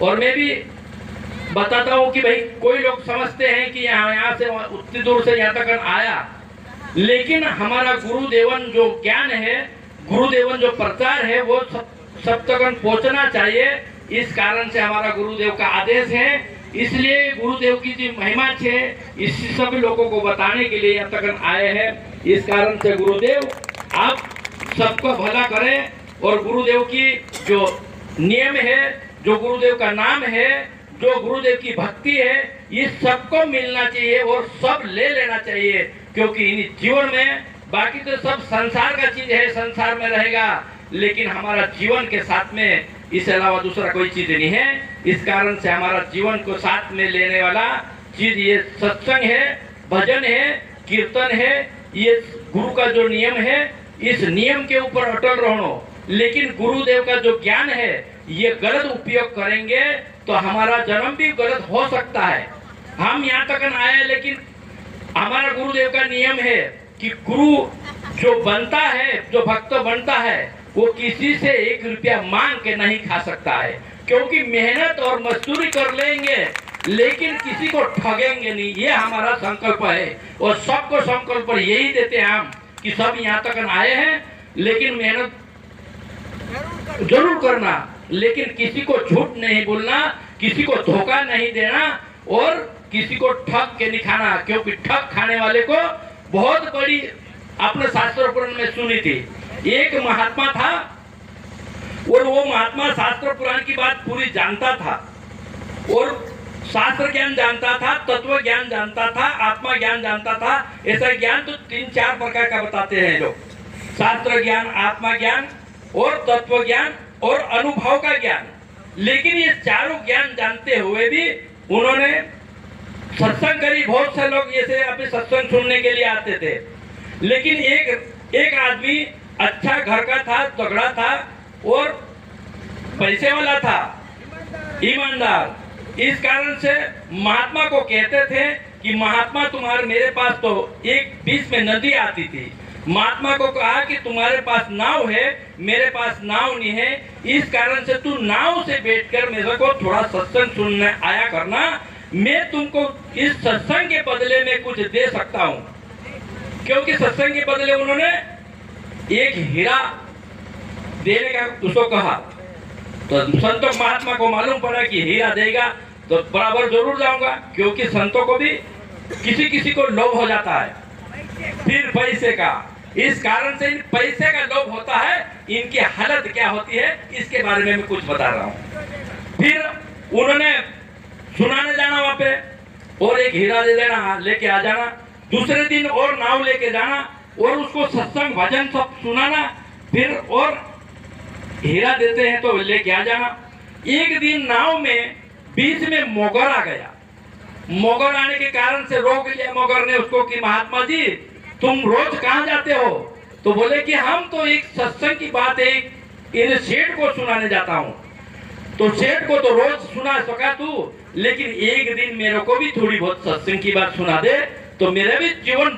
और मैं भी बताता हूँ कि भाई कोई लोग समझते हैं कि यहाँ से उतनी दूर से यहाँ तक आया, लेकिन हमारा गुरुदेवन जो ज्ञान है, गुरुदेवन जो प्रचार है वो सब तक पहुँचना चाहिए। इस कारण से हमारा गुरुदेव का आदेश है, इसलिए गुरुदेव की जो महिमा है इस सभी लोगों को बताने के लिए यहाँ तक आए हैं। इस कारण से गुरुदेव आप सबको भला करें, और गुरुदेव की जो नियम है, जो गुरुदेव का नाम है, जो गुरुदेव की भक्ति है, ये सबको मिलना चाहिए और सब ले लेना चाहिए, क्योंकि इन जीवन में बाकी तो सब संसार का चीज है, संसार में रहेगा, लेकिन हमारा जीवन के साथ में इसके अलावा दूसरा कोई चीज नहीं है। इस कारण से हमारा जीवन को साथ में लेने वाला चीज ये सत्संग है, भजन है, कीर्तन है, ये गुरु का जो नियम है, इस नियम के ऊपर अटल रहना। लेकिन गुरुदेव का जो ज्ञान है ये गलत उपयोग करेंगे तो हमारा जन्म भी गलत हो सकता है। हम यहाँ तक आए, लेकिन हमारा गुरुदेव का नियम है कि गुरु जो बनता है, जो भक्त बनता है, वो किसी से 1 रुपया मांग के नहीं खा सकता है, क्योंकि मेहनत और मजदूरी कर लेंगे लेकिन किसी को ठगेंगे नहीं। ये हमारा संकल्प है, और सबको संकल्प यही देते हैं हम कि सब यहाँ तक आए हैं, लेकिन मेहनत जरूर करना, लेकिन किसी को झूठ नहीं बोलना, किसी को धोखा नहीं देना, और किसी को ठग के नहीं खाना, क्योंकि ठग खाने वाले को बहुत बड़ी आपने शास्त्र पुराण में सुनी थी। एक महात्मा था और वो महात्मा शास्त्र पुराण की बात पूरी जानता था, और शास्त्र ज्ञान जानता था, तत्व ज्ञान जानता था, आत्मा ज्ञान जानता था। ऐसा ज्ञान तो 3-4 प्रकार का बताते हैं लोग, शास्त्र ज्ञान, आत्मा ज्ञान और तत्व ज्ञान और अनुभव का ज्ञान। लेकिन ये चारों ज्ञान जानते हुए भी उन्होंने सत्संग करी। बहुत से लोग ऐसे अपने सत्संग सुनने के लिए आते थे, लेकिन एक आदमी अच्छा घर का था, तगड़ा था और पैसे वाला था, ईमानदार। इस कारण से महात्मा को कहते थे कि महात्मा तुम्हारे, मेरे पास तो एक बीच में नदी आती थी। महात्मा को कहा कि तुम्हारे पास नाव है, मेरे पास नाव नहीं है, इस कारण से तू नाव से बैठकर मेरे को थोड़ा सत्संग सुनने आया करना, मैं तुमको इस सत्संग के बदले में कुछ दे सकता हूँ। क्योंकि सत्संग के बदले उन्होंने एक हीरा देने का उसको कहा, तो संतों महात्मा को मालूम पड़ा कि हीरा देगा तो बराबर जरूर जाऊंगा, क्योंकि संतों को भी किसी किसी को लोभ हो जाता है, फिर पैसे का। इस कारण से इन पैसे का लोभ होता है, इनकी हालत क्या होती है इसके बारे में मैं कुछ बता रहा हूँ। फिर उन्होंने सुनाने जाना वहां पे, और एक हीरा दे देना, लेके आ जाना। दूसरे दिन और नाव लेके जाना और उसको सत्संग भजन सब सुनाना, फिर और हीरा देते हैं तो लेके आ जाना। एक दिन नाव में बीच में मोगर आ गया। मोगर आने के कारण से रोक लिया मोगर ने उसको कि महात्मा जी तुम रोज कहाँ जाते हो? तो बोले कि हम तो एक सत्संग की बात है, इन सेठ को सुनाने जाता हूँ। तो सेठ को तो रोज सुना सका तू, लेकिन एक दिन मेरे को भी थोड़ी बहुत सत्संग की बात सुना दे तो मेरा भी जीवन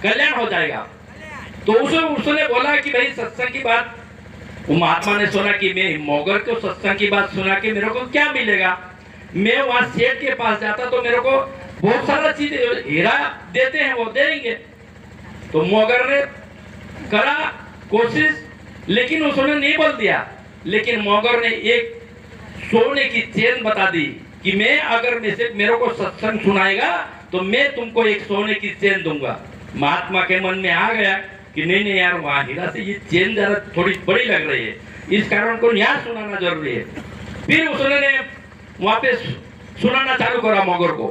कल्याण हो जाएगा। तो उसने बोला कि भाई सत्संग की बात, महात्मा ने सुना कि मैं मोगर को सत्संग की बात सुना के मेरे को क्या मिलेगा, मैं वहां सेठ के पास जाता तो मेरे को बहुत सारा चीज हीरा देते हैं, वो देंगे। तो मोगर ने करा कोशिश, लेकिन उसने नहीं बोल दिया। लेकिन मोगर ने एक सोने की चेन बता दी कि मैं अगर मेरे को सत्संग सुनाएगा तो मैं तुमको एक सोने की चेन दूंगा। महात्मा के मन में आ गया कि नहीं नहीं यार, वहां हीरा से ये चेन जरा थोड़ी बड़ी लग रही है, इस कारण को यहाँ सुनाना जरूरी है। फिर उसने वहां पे सुनाना चालू करा, मोगर को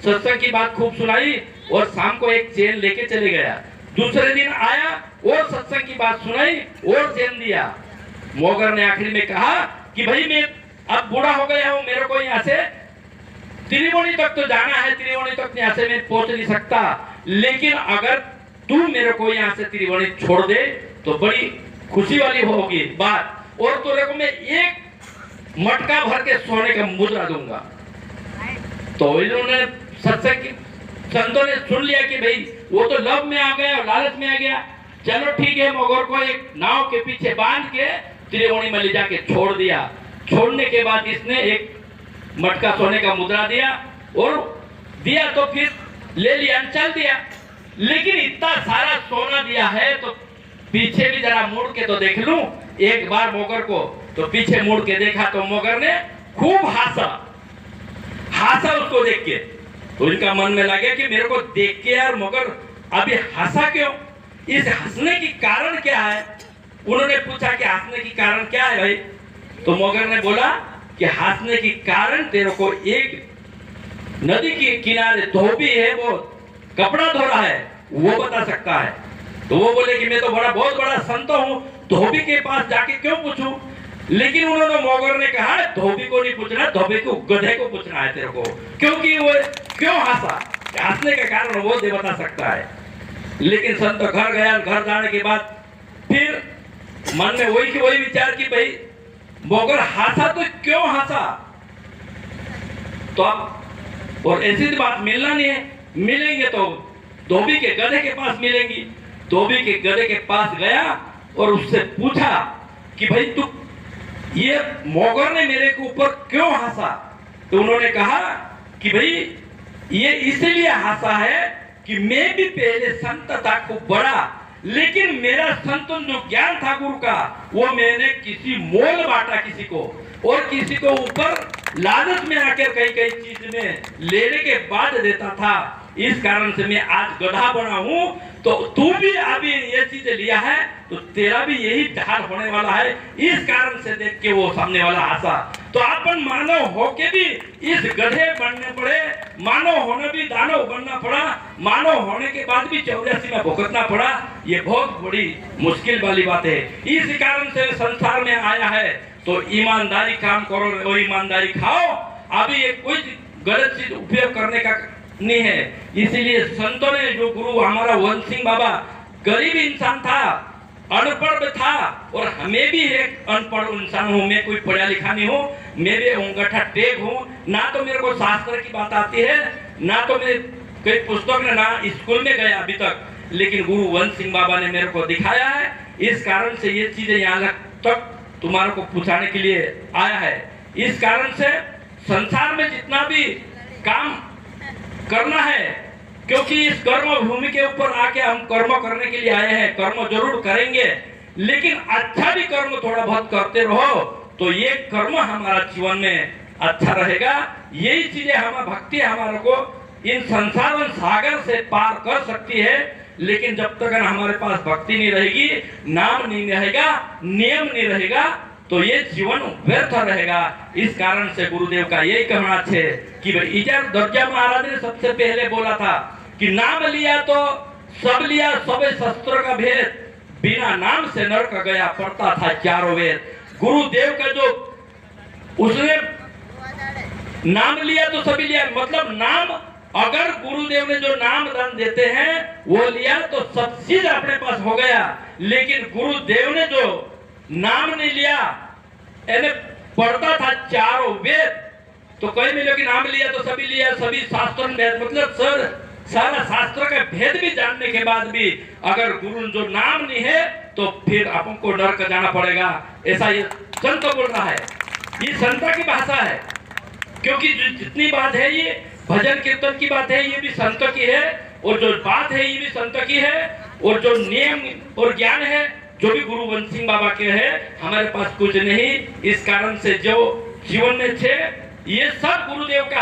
सत्संग की बात खूब सुनाई और शाम को एक चेन लेके चले गया। दूसरे दिन आया और सत्संग की बात सुनाई और चेन दिया। मोगर ने आखिर में कहा कि भाई मैं अब बूढ़ा हो गया हूँ, मेरे को यहाँ से त्रिवेणी तक तो जाना है, त्रिवेणी तक यहाँ से मैं पहुंच नहीं सकता, लेकिन अगर तू मेरे को यहाँ से त्रिवेणी छोड़ दे तो बड़ी खुशी वाली होगी बात, और तेरे को मैं एक मटका भर के सोने का मुद्रा दूंगा। तो इन्होंने सत्संग की संतों ने सुन लिया कि भाई वो तो लव में आ गया, लालच में आ गया, चलो ठीक है। मोगर को एक नाव के पीछे बांध के त्रिवेणी में ले जाके छोड़ दिया। छोड़ने के बाद इसने एक मटका सोने का मुद्रा दिया, और दिया तो फिर ले लिया, चल दिया। लेकिन इतना सारा सोना दिया है तो पीछे भी जरा मुड़ के तो देख लूं एक बार मोगर को। तो पीछे मुड़ के देखा तो मोगर ने खूब हंसा उसको देख के। तो इनका मन में लगे कि मेरे को देख के यार मोगर अभी हंसा क्यों, इस हंसने की कारण क्या है। उन्होंने पूछा कि हंसने की कारण क्या है भाई। तो मोगर ने बोला कि हंसने की कारण तेरे को एक नदी के किनारे धोबी है, वो कपड़ा धो रहा है, वो बता सकता है। तो वो बोले कि मैं तो बहुत बड़ा संत हूँ, धोबी के पास जाके क्यों पूछूं। लेकिन उन्होंने मोगर ने कहा धोबी को नहीं पूछना, धोबी को गधे को पूछना है तेरे को, क्योंकि वो क्यों हंसा, हंसने का कारण वो दे बता सकता है। लेकिन संत घर गया, घर जाने के बाद फिर मन में वही विचार कि भाई मोगर हंसा तो क्यों हंसा। तो अब और ऐसी बात मिलना नहीं है, मिलेंगे तो धोबी के गधे के पास मिलेंगी। धोबी के गधे के पास गया और उससे पूछा कि भाई तू ये मोगर ने मेरे के ऊपर क्यों हंसा। तो उन्होंने कहा कि भाई ये इसलिए हंसा है कि मैं भी पहले संत था खूब बड़ा, लेकिन मेरा संतन जो ज्ञान था गुरु का वो मैंने किसी मोल बांटा किसी को, और किसी को ऊपर लालच में आकर कई चीज में लेने के बाद देता था। इस कारण से मैं आज गधा बना हूं। तो तू भी अभी ये चीज लिया है तो तेरा भी यही हाल होने वाला है। इस कारण से देख के वो सामने वाला हंसा। तो अपन मानव होके भी इस गधे बनने पड़े, मानव होने भी दानव बनना पड़ा, मानव होने के बाद भी 84 में भुगतना पड़ा। ये बहुत बड़ी मुश्किल वाली बात है। इस कारण से संसार में आया है। तो ईमानदारी काम करो और ईमानदारी खाओ। अभी ये कोई गलत चीज उपयोग करने का नहीं है। इसीलिए संतों ने जो गुरु हमारा वन सिंह बाबा गरीब इंसान था, अनपढ़ था, और हमें भी एक अनपढ़ इंसान हूँ, मैं कोई पढ़ा लिखा नहीं हूँ, मैं भी अंगूठा टेक हूँ, ना तो मेरे को शास्त्र की बात आती है, ना तो मैं कोई पुस्तक में, ना स्कूल में गया अभी तक। लेकिन गुरु वन सिंह बाबा ने मेरे को दिखाया है। इस कारण से ये चीजें यहाँ तक तुम्हारे को पूछाने के लिए आया है। इस कारण से संसार में जितना भी काम करना है, क्योंकि इस कर्म भूमि के ऊपर आके हम कर्म करने के लिए आए हैं। कर्म जरूर करेंगे, लेकिन अच्छा भी कर्म थोड़ा बहुत करते रहो तो ये कर्म हमारा जीवन में अच्छा रहेगा। यही चीजें हमारा भक्ति हमारे को इन संसार सागर से पार कर सकती है। लेकिन जब तक हमारे पास भक्ति नहीं रहेगी, नाम नहीं रहेगा, नियम नहीं रहेगा, तो ये जीवन व्यर्थ रहेगा। इस कारण से गुरुदेव का यही कहना है कि इधर दर्जा महाराज ने सबसे पहले बोला था कि नाम लिया तो सब लिया, सब शस्त्र का भेद, बिना नाम से नरक गया पड़ता था चारों वेद। गुरुदेव का जो उसने नाम लिया तो सभी लिया, मतलब नाम अगर गुरुदेव ने जो नाम दान देते हैं वो लिया तो सब चीज अपने पास हो गया। लेकिन गुरुदेव ने जो नाम नहीं लिया, यानी पढ़ता था चारों वेद, तो कई मिलों की नाम लिया तो सभी लिया, सभी शास्त्र भेद, मतलब सारा शास्त्र का भेद भी जानने के बाद भी अगर गुरु जो नाम नहीं है तो फिर अपन को नरक जाना पड़ेगा। ऐसा ये संत बोल रहा है, ये संत की भाषा है। क्योंकि जितनी बात है ये भजन कीर्तन की बात है, ये भी संत की है, और जो बात है ये भी संत की है, और जो नियम और ज्ञान है जो भी गुरु वन सिंह बाबा के है, हमारे पास कुछ नहीं। इस कारण से जो जीवन में थे ये सब गुरुदेव का